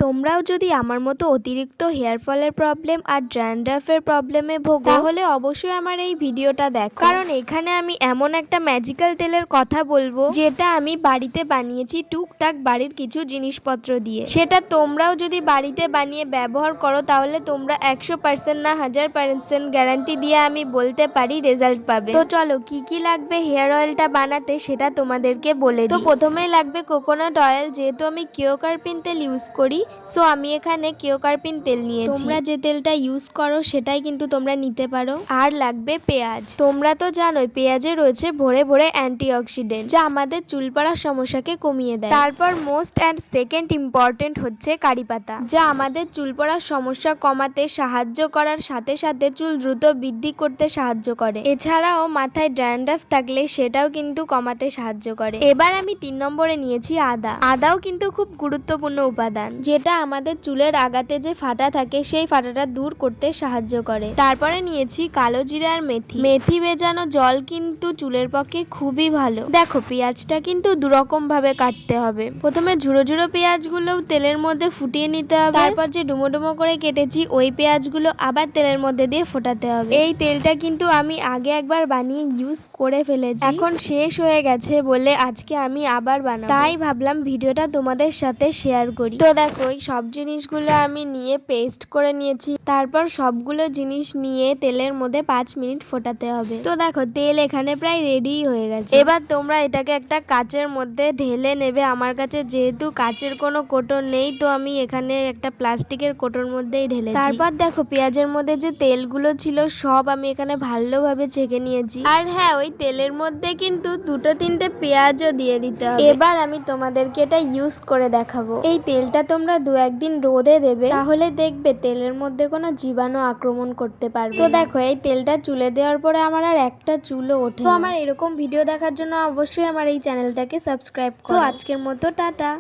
তোমরাও যদি আমার মতো অতিরিক্ত হেয়ার ফলের প্রবলেম আর ড্যান্ড্রাফের প্রবলেমে ভোগো তাহলে অবশ্যই আমার এই ভিডিওটা দেখো, কারণ এখানে আমি এমন একটা ম্যাজিক্যাল তেলের কথা বলবো যেটা আমি বাড়িতে বানিয়েছি টুকটাক বাড়ির কিছু জিনিসপত্র দিয়ে। সেটা তোমরাও যদি বাড়িতে বানিয়ে ব্যবহার করো তাহলে তোমরা 100% না 1000% গ্যারান্টি দিয়ে আমি বলতে পারি রেজাল্ট পাবে। তো চলো কি কি লাগবে হেয়ার অয়েলটা বানাতে সেটা তোমাদেরকে বলে দিই। তো প্রথমেই লাগবে কোকোনাট অয়েল, যেহেতু আমি কিওকার্পিন তেল ইউজ করি সো আমি এখানে কিওকার্পিন তেল নিয়েছি। তোমরা যে তেলটা ইউজ করো সেটাই কিন্তু তোমরা নিতে পারো। আর লাগবে পেঁয়াজ। তোমরা তো জানোই পেঁয়াজে রয়েছে ভরে ভরে অ্যান্টিঅক্সিডেন্ট, যা আমাদের চুল পড়ার সমস্যাকে কমিয়ে দেয়। তারপর মোস্ট অ্যান্ড সেকেন্ড ইম্পর্টেন্ট হচ্ছে কারি পাতা, যা আমাদের চুল পড়ার সমস্যা কমাতে সাহায্য করার সাথে সাথে চুল দ্রুত বৃদ্ধি করতে সাহায্য করে। এছাড়াও মাথায় ড্যান্ড্রাফ থাকলে সেটাও কিন্তু কমাতে সাহায্য করে। এবার আমি 3 নম্বরে নিয়েছি আদা। আদাও কিন্তু খুব গুরুত্বপূর্ণ উপাদান, যেটা আমাদের চুলের আগাতে যে ফাটা থাকে সেই ফাটাটা দূর করতে সাহায্য করে। তারপরে নিয়েছি কালো জিরা আর মেথি। মেথি ভেজানো জল কিন্তু চুলের পক্ষে খুবই ভালো। দেখো পেঁয়াজটা কিন্তু দুরকম ভাবে কাটতে হবে। প্রথমে ঝুড়ো ঝুড়ো পেঁয়াজগুলো তেলের মধ্যে ফুটিয়ে নিতে হবে, তারপর যে ডুমো ডুমো করে কেটেছি ওই পেঁয়াজগুলো আবার তেলের মধ্যে দিয়ে ফোটাতে হবে। এই তেলটা কিন্তু আমি আগে একবার বানিয়ে ইউজ করে ফেলেছি, এখন শেষ হয়ে গেছে বলে আজকে আমি আবার বানাবো, তাই ভাবলাম ভিডিওটা তোমাদের সাথে শেয়ার করি। তো দেখো এই সব জিনিসগুলো আমি নিয়ে পেস্ট করে নিয়েছি। তারপর সবগুলো জিনিস নিয়ে তেলের মধ্যে 5 মিনিট ফোটাতে হবে। তো দেখো তেল এখানে প্রায় রেডি হয়ে গেছে। এবার তোমরা এটাকে একটা কাচের মধ্যে ঢেলে নেবে। আমার কাছে যেহেতু কাচের কোনো কোটো নেই তো আমি এখানে একটা প্লাস্টিকের কোটোর মধ্যেই ঢেলেছি। তারপর দেখো পেঁয়াজের মধ্যে যে তেলগুলো ছিল সব আমি এখানে ভালোভাবে ছেঁকে নিয়েছি। আর হ্যাঁ, ওই তেলের মধ্যে কিন্তু 2-3টে পেঁয়াজও দিয়ে দিতে হবে। এবার আমি তোমাদেরকে এটা ইউজ করে দেখাবো। এই তেলটা তোমরা 2-1 দিন রোদে দেবে, তাহলে দেখবে তেলের মধ্যে কোনো জীবাণু আক্রমণ করতে পারবে। তো দেখো এই তেলটা চুলে দেওয়ার পরে আমার আর একটা চুলও ওঠে। তো আমার এরকম ভিডিও দেখার জন্য অবশ্যই আমার এই চ্যানেলটাকে সাবস্ক্রাইব করো। তো আজকের মতো টাটা।